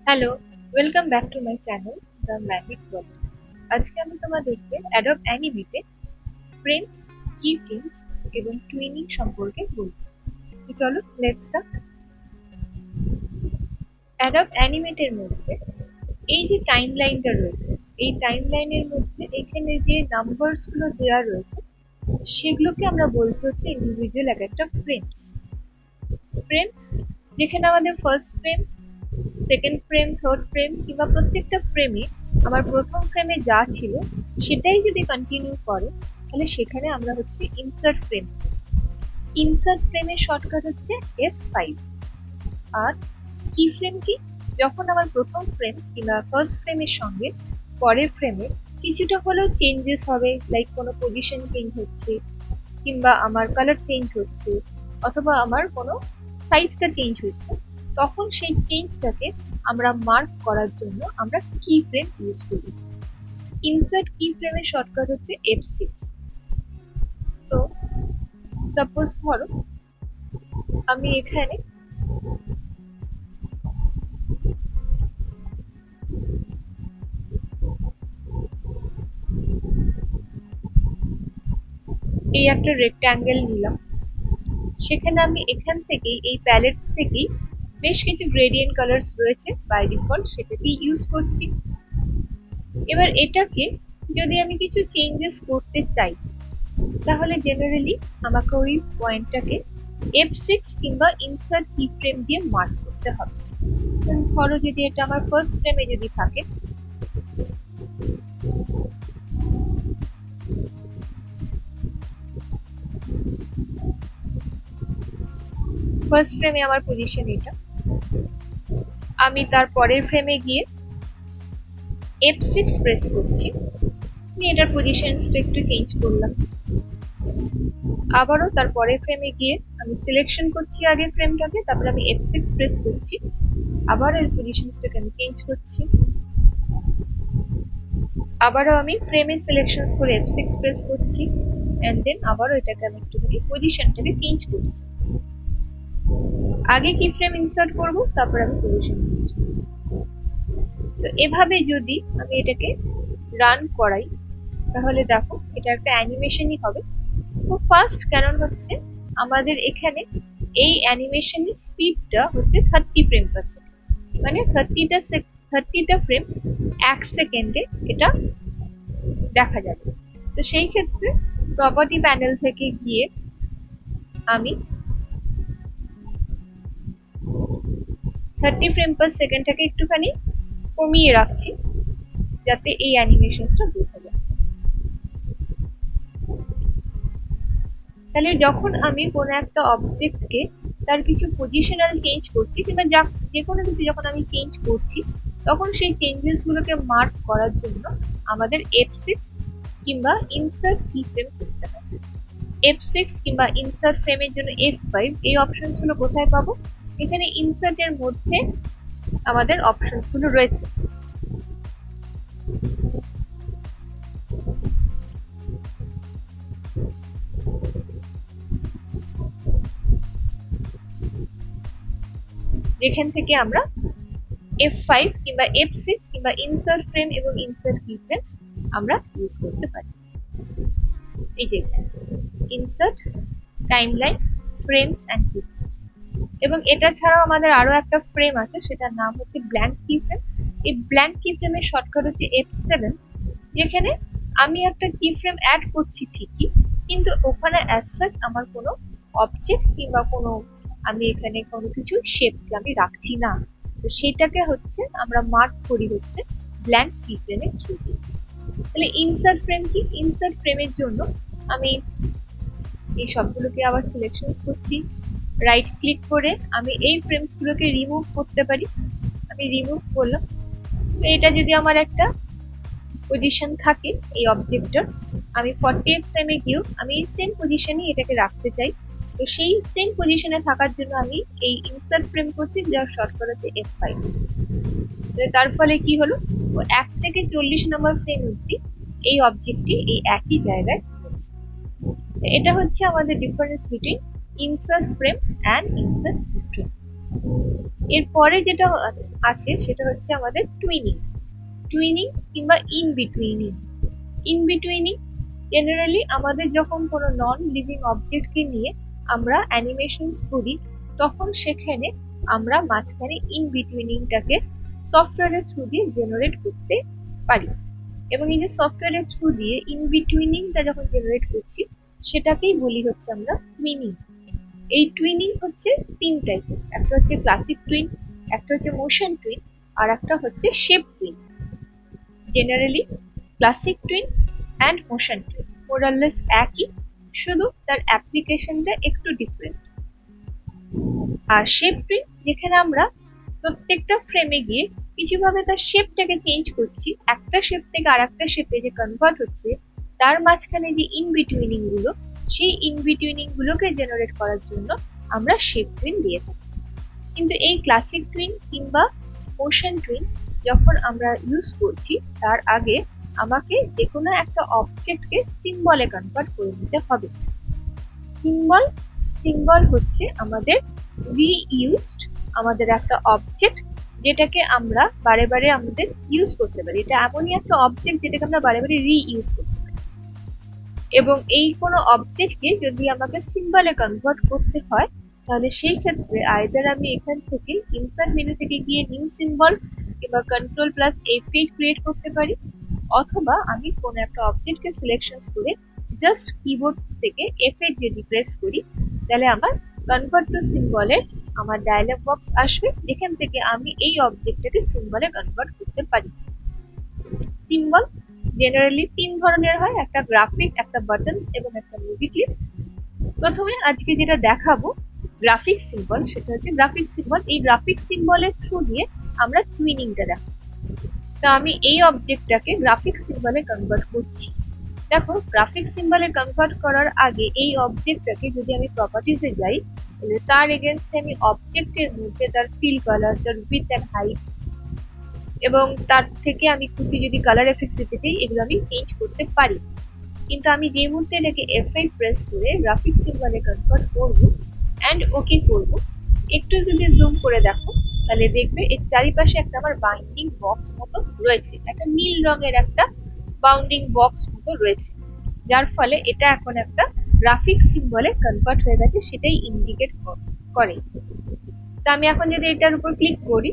Hello, welcome back to my channel the magic world. আজকে আমি তোমাদেরকে অ্যাডোব অ্যানিমেটে ফ্রেমস, কি ফ্রেমস এবং টুইনিং সম্পর্কে বলবো। তো চলো লেটস স্টার্ট। অ্যাডোব অ্যানিমেটের মধ্যে এই যে টাইমলাইনটা রয়েছে, এই টাইমলাইনের মধ্যে এখানে যে নাম্বারস গুলো দেওয়া রয়েছে সেগুলোকে আমরা বলছি হচ্ছে ইন্ডিভিজুয়াল এক একটা ফ্রেমস। ফ্রেমস যেখানে আমাদের first frame, second frame, third frame কিংবা প্রত্যেকটা ফ্রেমে আমার প্রথম ফ্রেমে যা ছিল সেটাই যদি কন্টিনিউ করে তাহলে সেখানে আমরা হচ্ছে ইনসার্ট ফ্রেম। ইনসার্ট ফ্রেমের শর্টকাট হচ্ছে F5। আর কি ফ্রেম কি? যখন আমার প্রথম ফ্রেম কিংবা ফার্স্ট ফ্রেমের সঙ্গে পরের ফ্রেমে কিছুটা হলেও চেঞ্জেস হবে, লাইক কোনো পজিশন চেঞ্জ হচ্ছে কিংবা আমার কালার চেঞ্জ হচ্ছে অথবা আমার কোনো সাইজটা চেঞ্জ হচ্ছে, তখন সেই চেঞ্জটাকে আমরা মার্ক করার জন্য আমরা কি ফ্রেম ইউজ করি। ইনসার্ট কি ফ্রেমের শর্টকাট হচ্ছে F6। তো সাপোজ ধরো আমি এখানে এই একটা রেক্ট্যাঙ্গেল নিলাম, সেখানে আমি এখান থেকেই এই প্যালেট থেকেই বেশ কিছু গ্রেডিয়েন্ট কালার্স রয়েছে বাই ডিফল্ট, সেটাকেই ইউজ করছি। এবার এটাকে যদি আমি কিছু চেঞ্জেস করতে চাই তাহলে জেনারেলি আমাকে ওই পয়েন্টটাকে F6 কিংবা ইনসার্ট কি ফ্রেম দিয়ে মার্ক করতে হবে। ধরো যদি এটা আমার ফার্স্ট ফ্রেমে যদি থাকে, ফার্স্ট ফ্রেমে আমার পজিশন এটা, আমি তার পরের ফ্রেমে গিয়ে F6 প্রেস করছি, আমি এটার পজিশনসটা একটু চেঞ্জ করলাম। আবারও তার পরের ফ্রেমে গিয়ে আমি সিলেকশন করছি আগে ফ্রেমটাকে, তারপর আমি F6 প্রেস করছি, আবার এর পজিশনসটাকে আমি চেঞ্জ করছি। আবারও আমি ফ্রেমে সিলেকশনস করে F6 প্রেস করছি, এন্ড দেন আবারও এটাকে আমি একটুখানি পজিশনটাকে চেঞ্জ করছি। আগে কি ফ্রেম ইনসার্ট করব, তারপর আমি পজিশন চেঞ্জ করব। তো এভাবে যদি আমি এটাকে রান করাই তাহলে দেখো এটা একটা অ্যানিমেশনই হবে, খুব ফাস্ট। কারণ হচ্ছে আমাদের এখানে এই অ্যানিমেশনের স্পিডটা হচ্ছে 30 ফ্রেম পার সেকেন্ড, মানে 30টা ফ্রেম এক সেকেন্ডে এটা দেখা যাবে। তো সেই ক্ষেত্রে প্রপার্টি প্যানেল থেকে গিয়ে আমি 30 ফ্রেম পার সেকেন্ডটাকে একটুখানি কমিয়ে রাখছি যাতে এই অ্যানিমেশনসটা বোঝা যায়। তাহলে যখন আমি কোনো একটা অবজেক্টকে তার কিছু পজিশনাল চেঞ্জ করছি কিংবা যে কোনো কিছু যখন আমি চেঞ্জ করছি, তখন সেই চেঞ্জেস গুলোকে মার্ক করার জন্য আমাদের F6 কিংবা ইনসার্ট কি ফ্রেম করতে হবে। F6 কিংবা ইনসার্ট ফ্রেমের জন্য F5। এই অপশনস গুলো কোথায় পাবো? এখানে ইনসার্ট এর মধ্যে আমাদের অপশনস গুলো রয়েছে। যেখান থেকে আমরা F5 কিংবা F6 কিংবা ইনসার্ট ফ্রেম এবং ইনসার্ট কি ফ্রেমস আমরা ইউজ করতে পারি। এই যে ইনসার্ট, টাইমলাইন, ফ্রেমস এন্ড কি ফ্রেমস। এবং এটা ছাড়াও আমাদের আরো একটা ফ্রেম আছে, সেটার নাম হচ্ছে ব্ল্যাঙ্ক কি ফ্রেম। এই ব্ল্যাঙ্ক কি ফ্রেমের শর্টকাট হচ্ছে F7, যেখানে আমি একটা কি ফ্রেম অ্যাড করছি ঠিকই, কিন্তু ওখানে অ্যাজ সাচ আমার কোনো অবজেক্ট কিংবা কোনো আমি এখানে কোনো কিছু শেপকে আমি রাখছি না। তো সেটাকে হচ্ছে আমরা মার্ক করি হচ্ছে ব্ল্যাঙ্ক কি ফ্রেমের থ্রু দিয়ে। তাহলে ইনসার্ট ফ্রেম কি? ইনসার্ট ফ্রেমের জন্য আমি এই সবগুলোকে আবার সিলেকশনস করছি, রাইট ক্লিক করে আমি এই ফ্রেমস গুলোকে রিমুভ করতে পারি। আমি রিমুভ করলাম। তো এটা যদি আমার একটা পজিশন থাকে এই অবজেক্টটার, আমি 40 ফ্রেমে গিয়েও আমি এই সেম পজিশনেই এটাকে রাখতে চাই। তো সেই সেম পজিশনে থাকার জন্য আমি এই ইনসার্ট ফ্রেম করছি, যার শর্টকাট হচ্ছে F5। তার ফলে কি হলো, ও 1 থেকে 40 নম্বর ফ্রেম অবধি এই অবজেক্টটি এই একই জায়গায় রয়েছে। এটা হচ্ছে আমাদের difference between insert frame and insert frame. এরপরে যেটা আছে সেটা হচ্ছে আমাদের টুইনিং। টুইনিং কিংবা ইন বিটুইনিং। ইন বিটুইনিং জেনারেলি আমাদের যখন কোনো নন লিভিং অবজেক্টকে নিয়ে আমরা অ্যানিমেশনস করি, তখন সেখানে আমরা মাঝখানে ইন বিটুইনিংটাকে সফটওয়্যারের থ্রু দিয়ে জেনারেট করতে পারি। এবং এই যে সফটওয়্যারের থ্রু দিয়ে ইন বিটুইনিংটা যখন জেনারেট করছি, সেটাকেই বলি হচ্ছে আমরা টুইনিং। এই টুইনিং হচ্ছে তিন টাইপের, একটা হচ্ছে ক্লাসিক টুইন, একটা হচ্ছে মোশন টুইন, আর একটা হচ্ছে shape twin. Generally classic twin and motion twin more or less একই, শুধু তার অ্যাপ্লিকেশনটা একটু ডিফারেন্ট। আর শেপ টুইন যেখানে আমরা প্রত্যেকটা ফ্রেমে গিয়ে কিছুভাবে তার শেপটাকে চেঞ্জ করছি, একটা শেপ থেকে আর একটা শেপে যে কনভার্ট হচ্ছে, তার মাঝখানে যে ইন বিটুইনিং গুলো, সেই ইন বিটুইনিং গুলোকে জেনারেট করার জন্য আমরা শেপ টুইন দিয়ে থাকি। কিন্তু এই ক্লাসিক টুইন কিংবা মোশন টুইন যখন আমরা ইউজ করছি, তার আগে আমাকে যে কোনো একটা অবজেক্টকে সিম্বলে কনভার্ট করে নিতে হবে। সিম্বল সিম্বল হচ্ছে আমাদের রিইউজড আমাদের একটা অবজেক্ট, যেটাকে আমরা বারে বারে আমাদের ইউজ করতে পারি। এটা এমনই একটা অবজেক্ট যেটাকে আমরা বারে বারে রিইউজ করতে পারি। এবং এই কোনো অবজেক্টকে যদি আমাকে সিম্বলে কনভার্ট করতে হয়, তাহলে সেই ক্ষেত্রে আইদার আমি এখান থেকে ইনসার্ট মেনু থেকে গিয়ে নিউ সিম্বল কিংবা কন্ট্রোল প্লাস F8 ক্রিয়েট করতে পারি, অথবা আমি কোনো একটা অবজেক্টকে সিলেকশন করে জাস্ট কিবোর্ড থেকে F8 যদি প্রেস করি, তাহলে আমার কনভার্ট টু সিম্বলের আমার ডায়লগ বক্স আসবে, যেখান থেকে আমি এই অবজেক্টটাকে সিম্বলে কনভার্ট করতে পারি। সিম্বল জেনারেলি তিন ধরনের হয়, একটা গ্রাফিক, একটা বাটন এবং একটা মুভি ক্লিপ। প্রথমে আজকে যেটা দেখাবো গ্রাফিক সিম্বল, সেটা হচ্ছে গ্রাফিক সিম্বল। এই গ্রাফিক সিম্বলের থ্রু দিয়ে আমরা টুইনিংটা দেখাবো। তা আমি এই অবজেক্টটাকে গ্রাফিক সিম্বলে কনভার্ট করছি। দেখো, গ্রাফিক সিম্বলে কনভার্ট করার আগে এই অবজেক্টটাকে যদি আমি প্রপার্টিজে যাই, তাহলে তার এগেইনস্টে আমি অবজেক্টের মধ্যে তার ফিল কালার, তার উইডথ এন্ড হাইট এবং তার থেকে আমি কিছু যদি কালার এফেক্টস দিতে চাই, এগুলো আমি চেঞ্জ করতে পারি। কিন্তু আমি যে মুহূর্তে এটাকে F8 প্রেস করে গ্রাফিক সিম্বলে কনভার্ট করব এন্ড ওকে করব, একটু যদি জুম করে দেখো, তাহলে দেখবে এর চারিপাশে একটা আমার বাইন্ডিং বক্স মতো রয়েছে, একটা নীল রঙের একটা বাউন্ডিং বক্স মতো রয়েছে, যার ফলে এটা এখন একটা গ্রাফিক সিম্বলে কনভার্ট হয়ে গেছে, সেটাই ইন্ডিকেট করে। তো আমি এখন যদি এটার উপর ক্লিক করি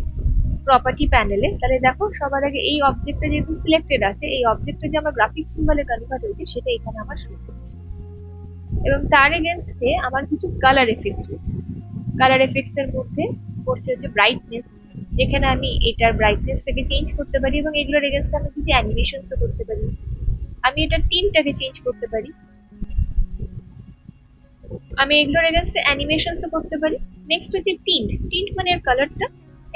প্রপার্টি প্যানেলে, তাহলে দেখো সবার আগে এই অবজেক্টটা যেহেতু সিলেক্টেড আছে, এই অবজেক্টটা যে আমার গ্রাফিক সিম্বলে কনভার্ট হয়েছে সেটা এখানে আমার শো করছে। এবং তার এগেইনস্টে আমার কিছু কালার এফেক্টস রয়েছে। কালার এফেক্টস এর মধ্যে পড়ছে হচ্ছে ব্রাইটনেস, যেখানে আমি এটার ব্রাইটনেসটাকে চেঞ্জ করতে পারি এবং এগুলোর এগেইনস্টে আমি কিছু অ্যানিমেশনসও করতে পারি। আমি এটার টিনটাকে চেঞ্জ করতে পারি, আমি এগুলোর এগেইনস্টে অ্যানিমেশনসও করতে পারি। নেক্সট হচ্ছে টিন্ট। টিন্ট মানে এর কালারটা,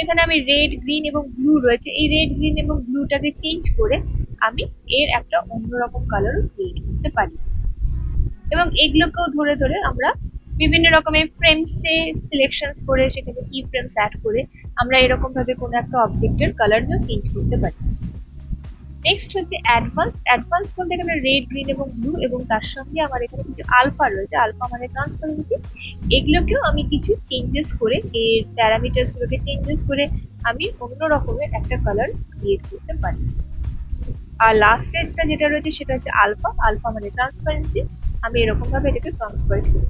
এখানে আমি রেড, গ্রিন এবং ব্লু রয়েছে, এই রেড, গ্রিন এবং ব্লুটাকে চেঞ্জ করে আমি এর একটা অন্যরকম কালারও ক্রিয়েট করতে পারি। এবং এগুলোকেও ধরে ধরে আমরা বিভিন্ন রকমের ফ্রেমসে সিলেকশনস করে সেখানে কি ফ্রেমস অ্যাড করে আমরা এরকম ভাবে কোনো একটা অবজেক্টের কালারও চেঞ্জ করতে পারি। নেক্সট হচ্ছে অ্যাডভান্স। অ্যাডভান্স বলতে এখানে রেড, গ্রিন এবং ব্লু এবং তার সঙ্গে আমার এখানে কিছু আলফা রয়েছে, আলফা মানে ট্রান্সপারেন্সি। এগুলোকেও আমি কিছু চেঞ্জেস করে, এর প্যারামিটারস গুলোকে চেঞ্জেস করে আমি অন্য রকমের একটা কালার ক্রিয়েট করতে পারি। আর লাস্টেরটা যেটা রয়েছে সেটা হচ্ছে আলফা। আলফা মানে ট্রান্সপারেন্সি, আমি এরকম ভাবে এটাকে ট্রান্সপারেন্ট করি।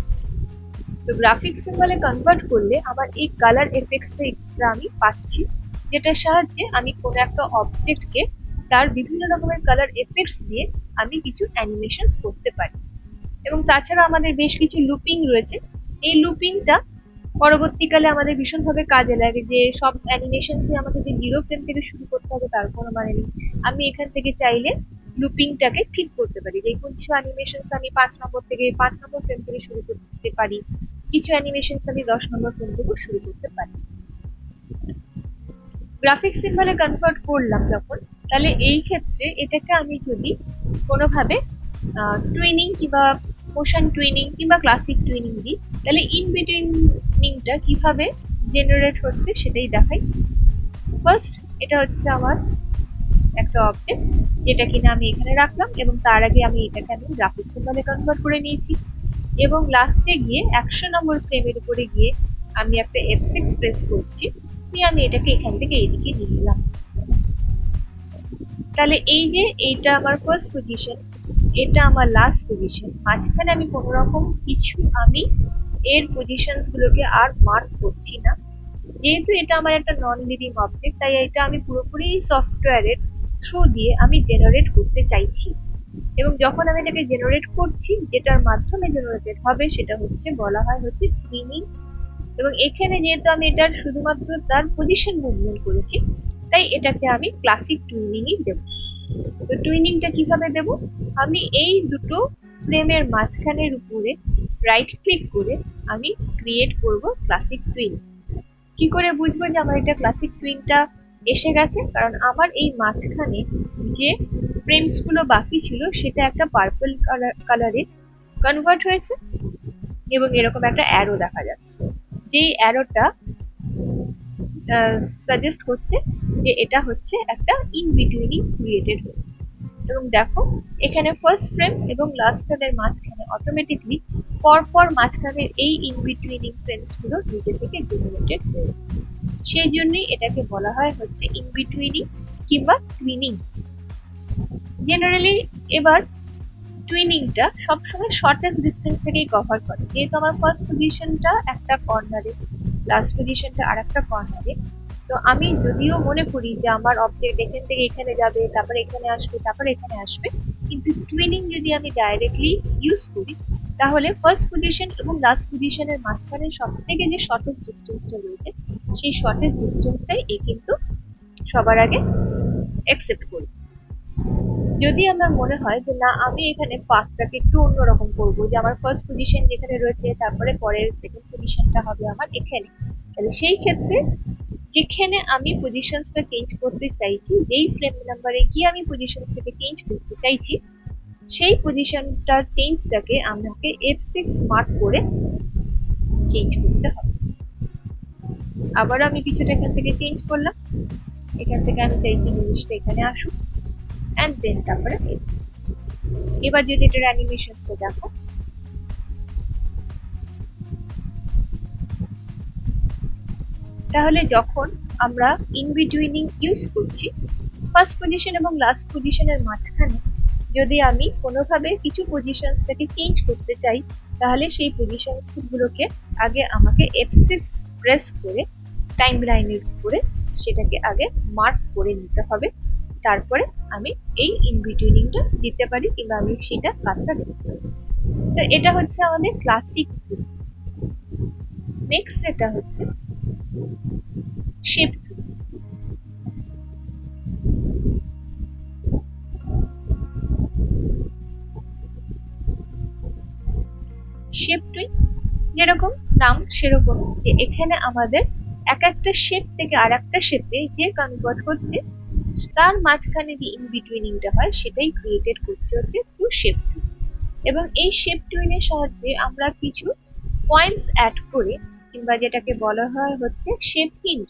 তো গ্রাফিক সিম্বলে কনভার্ট করলে আমার এই কালার এফেক্টসটা এক্সট্রা আমি পাচ্ছি, যেটার সাহায্যে আমি কোনো একটা অবজেক্টকে তার বিভিন্ন রকমের কালার এফেক্টস দিয়ে আমি কিছু অ্যানিমেশনস করতে পারি। এবং তাছাড়া আমাদের বেশ কিছু লুপিং রয়েছে। এই লুপিংটা পরবর্তীকালে আমাদের ভীষণভাবে কাজে লাগে, যে সব অ্যানিমেশনসই আমাকে যে 0 ফ্রেম থেকে শুরু করতে হবে তার কোনো মানে নেই। আমি এখান থেকে চাইলে লুপিংটাকে ঠিক করতে পারি, যে কিছু অ্যানিমেশনস আমি 5 নম্বর থেকে 5 নম্বর ফ্রেম থেকে শুরু করতে পারি, কিছু অ্যানিমেশনস আমি 10 নম্বর ফ্রেম থেকে শুরু করতে পারি। গ্রাফিক সিম্বলে কনভার্ট করলাম যখন, তাহলে এই ক্ষেত্রে এটাকে আমি যদি কোনোভাবে টুইনিং কিংবা মোশন টুইনিং কিংবা ক্লাসিক টুইনিং দিই, তাহলে ইন বিটুইনিংটা কিভাবে জেনারেট হচ্ছে সেটাই দেখাই। ফার্স্ট এটা হচ্ছে আমার একটা অবজেক্ট, যেটা কিনা আমি এখানে রাখলাম এবং তার আগে আমি এটাকে গ্রাফিক সিম্বলে কনভার্ট করে নিয়েছি। এবং লাস্টে গিয়ে 100 নম্বর ফ্রেমের উপরে গিয়ে আমি একটা F6 প্রেস করছি, দিয়ে আমি এটাকে এখান থেকে এইদিকে নিয়ে এলাম। তাহলে এই যে এইটা আমার ফার্স্ট পজিশন, এটা আমার লাস্ট পজিশন, মাঝখানে আমি কোনো রকম কিছু আমি এর পজিশনস গুলোকে আর মার্ক করছি না। যেহেতু এটা আমার একটা নন লিভিং অবজেক্ট, তাই এটা আমি পুরোপুরি সফটওয়্যারের থ্রু দিয়ে আমি জেনারেট করতে চাইছি। এবং যখন আমি এটাকে জেনারেট করছি, যেটার মাধ্যমে জেনারেটেড হবে সেটা হচ্ছে বলা হয় হচ্ছে টুইনিং। এবং এখানে যেহেতু আমি এটার শুধুমাত্র তার পজিশন মুভমেন্ট করেছি, তাই এটাকে আমি ক্লাসিক টুইনিংই দেব। তো টুইনিংটা কিভাবে দেব? আমি এই দুটো ফ্রেমের মাঝখানের উপরে রাইট ক্লিক করে আমি ক্রিয়েট করব ক্লাসিক টুইন। কি করে বুঝবো যে আমার এটা ক্লাসিক টুইনটা এসে গেছে? কারণ আমার এই মাঝখানে যে ফ্রেমস গুলো বাকি ছিল সেটা একটা পার্পল কালারে কনভার্ট হয়েছে এবং এরকম একটা অ্যারো দেখা যাচ্ছে, যেই অ্যারোটা সাজেস্ট করছে যে এটা হচ্ছে একটা ইন বিটুইনিং ক্রিয়েটেড হয়েছে। এবং দেখো এখানে ফার্স্ট ফ্রেম এবং লাস্ট ফ্রেমের মাঝখানে অটোমেটিকলি পরপর মাঝখানের এই ইন বিটুইনিং ফ্রেমস গুলো নিজে থেকে জেনারেটেড হয়ে, সেই জন্যই এটাকে বলা হয় হচ্ছে ইন বিটুইনিং কিংবা টুইনিং। জেনারেলি এবার টুইনিংটা সবসময় শর্টেস্ট ডিস্টেন্সটাকেই কভার করে। যেহেতু আমার ফার্স্ট পজিশনটা একটা কর্নারে, লাস্ট পজিশনটা আর একটা কর্নারে, তো আমি যদিও মনে করি যে আমার অবজেক্ট এখান থেকে এখানে যাবে, তারপরে এখানে আসবে, তারপরে এখানে আসবে, কিন্তু টুইনিং যদি আমি ডাইরেক্টলি ইউজ করি, তাহলে ফার্স্ট পজিশন এবং লাস্ট পজিশনের মাঝখানে সব থেকে যে শর্টেস্ট ডিস্টেন্সটা রয়েছে, সেই শর্টেস্ট ডিস্টেন্সটাই এ কিন্তু সবার আগে অ্যাকসেপ্ট করি। যদি আমার মনে হয় যে না, আমি এখানে পাথটাকে একটু অন্যরকম করবো, যে আমার ফার্স্ট পজিশন যেখানে রয়েছে তারপরে পরের সেকেন্ড পজিশনটা হবে আমার এখানে, তাহলে সেই ক্ষেত্রে যেখানে আমি পজিশনসটা চেঞ্জ করতে চাইছি, যেই ফ্রেম নাম্বারে গিয়ে আমি পজিশনসটাকে চেঞ্জ করতে চাইছি, সেই পজিশনটার চেঞ্জটাকে আমাকে F6 মার্ক করে চেঞ্জ করতে হবে। আবার আমি কিছুটা এখান থেকে চেঞ্জ করলাম, এখান থেকে আমি চাইছি জিনিসটা এখানে আসুক, অ্যান্ড দেন তারপরে এবার যদি এটার অ্যানিমেশনসটা দেখো, তাহলে যখন আমরা ইন বিটুইনিং ইউজ করছি, ফার্স্ট পজিশন এবং লাস্ট পজিশনের মাঝখানে যদি আমি কোনোভাবে কিছু পজিশনসটাকে চেঞ্জ করতে চাই, তাহলে সেই পজিশনস গুলোকে আগে আমাকে F6 প্রেস করে টাইম লাইনের উপরে সেটাকে আগে মার্ক করে নিতে হবে। তারপরে আমি এই ইন বিটুইনিংটা দিতে পারি কিংবা আমি সেটা কাজটা দেখতে পারি। তো এটা হচ্ছে আমাদের ক্লাসিক। নেক্সট এটা হচ্ছে শেপ টুল। শেপ টুল যেরকম নাম সেরকম, যে এখানে আমাদের এক একটা শেপ থেকে আর একটা শেপে যে কনভার্ট হচ্ছে, তার মাঝখানে যে ইন বিটুইনিংটা হয় সেটাই ক্রিয়েটেড করছে হচ্ছে থ্রু শেপ টুল। এবং এই শেপ টুইনের সাহায্যে আমরা কিছু পয়েন্টস অ্যাড করে, কিংবা যেটাকে বলা হয় হচ্ছে শেপ হিন্ট,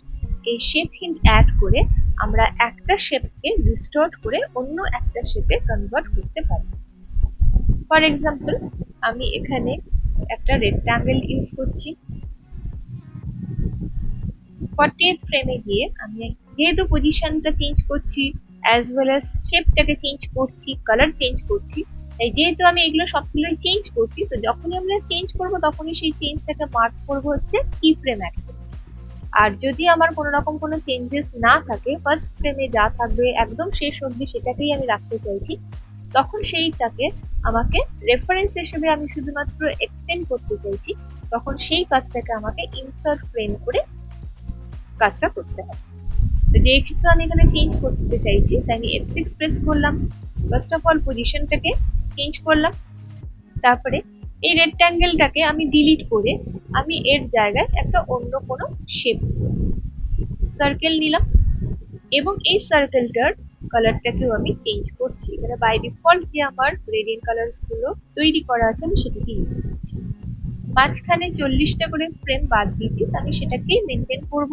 এই শেপ হিন্ট অ্যাড করে আমরা একটা শেপকে রিস্টোর করে অন্য একটা শেপে কনভার্ট করতে পারি। ফর এক্সাম্পল, আমি এখানে একটা রেক্ট্যাঙ্গেল ইউজ করছি। 40th ফ্রেমে গিয়ে আমি যেহেতু পজিশনটা চেঞ্জ করছি, অ্যাজ ওয়েল অ্যাজ শেপটাকে চেঞ্জ করছি, কালার চেঞ্জ করছি, তাই যেহেতু আমি এগুলো সবগুলোই চেঞ্জ করছি, তো যখনই আমরা চেঞ্জ করব তখনই সেই চেঞ্জটাকে মার্ক করব হচ্ছে কি ফ্রেম অ্যাক্সেস। আর যদি আমার কোনো রকম কোনো চেঞ্জেস না থাকে, ফার্স্ট ফ্রেমে যা থাকবে একদম শেষ অবধি সেটাকেই আমি রাখতে চাইছি, তখন সেইটাকে আমাকে রেফারেন্স হিসেবে আমি শুধুমাত্র এক্সটেন্ড করতে চাইছি, তখন সেই কাজটাকে আমাকে ইনসার্ট ফ্রেম করে কাজটা করতে হবে। তো যেহেতু আমি এখানে চেঞ্জ করতে চাইছি, তাই আমি F6 প্রেস করলাম, ফার্স্ট অফ অল পজিশনটাকে চেঞ্জ করলাম, তারপরে এই রেক্ট্যাঙ্গেলটাকে আমি ডিলিট করে আমি এর জায়গায় একটা অন্য কোনো শেপ সার্কেল নিলাম, এবং এই সার্কেলটার কালারটাকেও আমি চেঞ্জ করছি। এখানে বাই ডিফল্ট যে আমার গ্রেডিয়েন্ট কালার্স গুলো তৈরি করা আছে আমি সেটাকে ইউজ করছি। মাঝখানে 40টা করে ফ্রেম বাদ দিয়েছি, আমি সেটাকেই মেনটেন করব।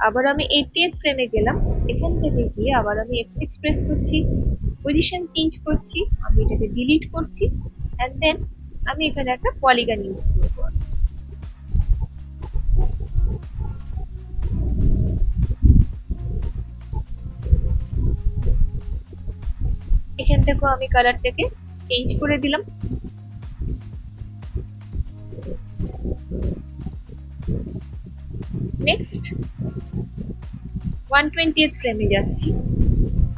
আবার আমি 80th ফ্রেমে গেলাম, এখান থেকে গিয়ে আবার আমি F6 প্রেস করছি, পজিশন চেঞ্জ করছি, আমি এটাকে ডিলিট করছি, অ্যান্ড দেন আমি এখানে একটা পলিগন ইউজ করব। এখান থেকেও আমি কালারটাকে চেঞ্জ করে দিলাম। নেক্সট 120th ফ্রেমে যাচ্ছি।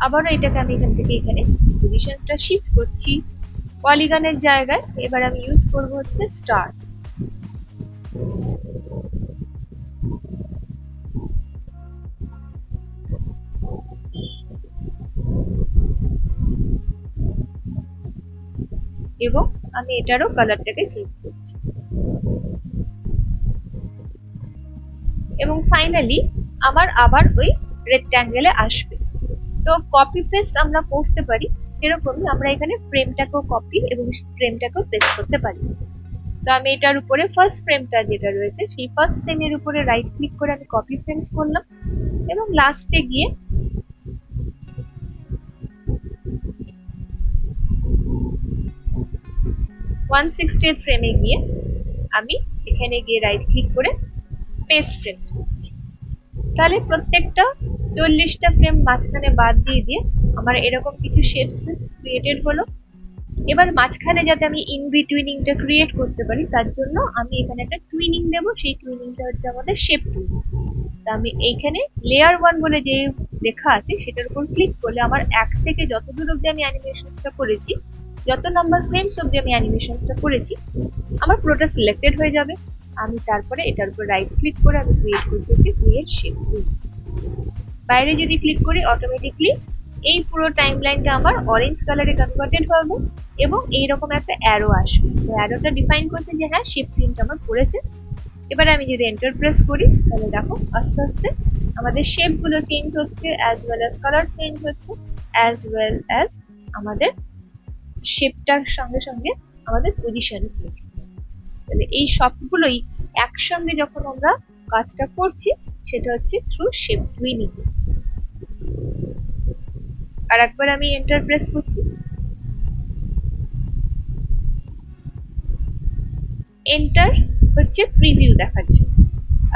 আবারও এটাকে আমি এখান থেকে এখানে পজিশনটা শিফট করছি পলিগনের জায়গায়। এবার আমি ইউজ করব হচ্ছে স্টার। এবং আমি এটারও কালারটাকে চেঞ্জ করছি। এবং ফাইনালি আমার আবার ওই রেক্ট্যাঙ্গেলে আসবে। তো কপি পেস্ট আমরা করতে পারি, সেরকমই আমরা এখানে ফ্রেমটাকেও কপি এবং ফ্রেমটাকেও পেস্ট করতে পারি। তো আমি এটার উপরে ফার্স্ট ফ্রেমটা যেটা রয়েছে সেই ফার্স্ট ফ্রেমের উপরে রাইট ক্লিক করে আমি কপি ফ্রেমস করলাম এবং লাস্টে গিয়ে ওয়ান 160th ফ্রেমে গিয়ে আমি এখানে গিয়ে রাইট ক্লিক করে পেস্ট ফ্রেমস করছি। তাহলে প্রত্যেকটা 40টা ফ্রেম মাঝখানে বাদ দিয়ে দিয়ে আমার এরকম কিছু শেপস ক্রিয়েটেড হলো। এবার মাঝখানে যাতে আমি ইন বিটুইনিংটা ক্রিয়েট করতে পারি তার জন্য আমি এখানে একটা টুইনিং দেব। সেই টুইনিংটা হচ্ছে আমাদের শেপ টুইনিং। তা আমি এইখানে লেয়ার 1 বলে যে লেখা আছে সেটার উপর ক্লিক করলে আমার এক থেকে যত দূর অব্দি আমি অ্যানিমেশনসটা করেছি, যত নাম্বার ফ্রেমস অব্দি আমি অ্যানিমেশনসটা করেছি, আমার পুরোটা সিলেক্টেড হয়ে যাবে। আমি তারপরে এটার উপর রাইট ক্লিক করে আমি ক্রিয়েট করতেছি ক্রিয়েট শেপ টুইনিং। বাইরে যদি ক্লিক করি অটোমেটিকলি এই পুরো টাইমলাইনটা আমার অরেঞ্জ কালারে কনভার্টেড হবে এবং এইরকম একটা অ্যারো আসবে। তো অ্যারোটা ডিফাইন করছে যে হ্যাঁ শেপ প্রিন্ট আমার পড়েছে। এবার আমি যদি এন্টার প্রেস করি তাহলে দেখো আস্তে আস্তে আমাদের শেপ গুলো চেঞ্জ হচ্ছে, as well as colour change হচ্ছে, অ্যাজ ওয়েল অ্যাজ আমাদের শেপটার সঙ্গে সঙ্গে আমাদের পজিশন চেঞ্জ হচ্ছে। তাহলে এই সবগুলোই একসঙ্গে যখন আমরা কাজটা করছি সেটা হচ্ছে থ্রু শেপ টুইনিং। আর একবার আমি এন্টার প্রেস করছি। এন্টার হচ্ছে প্রিভিউ দেখার জন্য,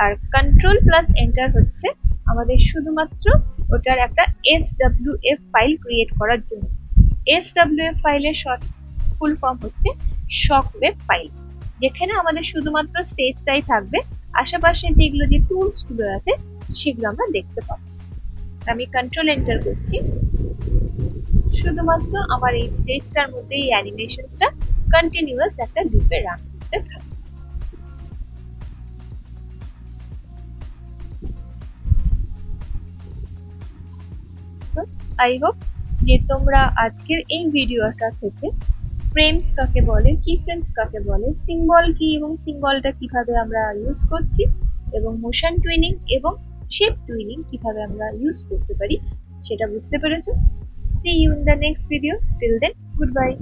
আর কন্ট্রোল প্লাস এন্টার হচ্ছে আমাদের শুধুমাত্র ওটার একটা SWF ফাইল ক্রিয়েট করার জন্য। SWF ফাইলের শর্ট ফুল ফর্ম হচ্ছে শক ওয়েভ ফাইল, যেখানে আমাদের শুধুমাত্র স্টেজটাই থাকবে, আশেপাশে যেগুলো যে টুলস গুলো আছে সেগুলো আমরা দেখতে পাবো। আমি কন্ট্রোল এন্টার করছি। শুধুমাত্র আমার এই স্টেজটার মধ্যে এই অ্যানিমেশনসটা কন্টিনিউয়াস একটা লুপে রান করতে থাকে। সো আই হোপ যে তোমরা আজকের এই ভিডিওটা থেকে ফ্রেমস কাকে বলে, কি ফ্রেমস কাকে বলে, সিম্বল কি এবং সিম্বলটা কিভাবে আমরা ইউজ করছি, এবং মোশন টুইনিং এবং শেপ টুইনিং কিভাবে আমরা ইউজ করতে পারি সেটা বুঝতে পেরেছো। See you in the next video. Till then, goodbye.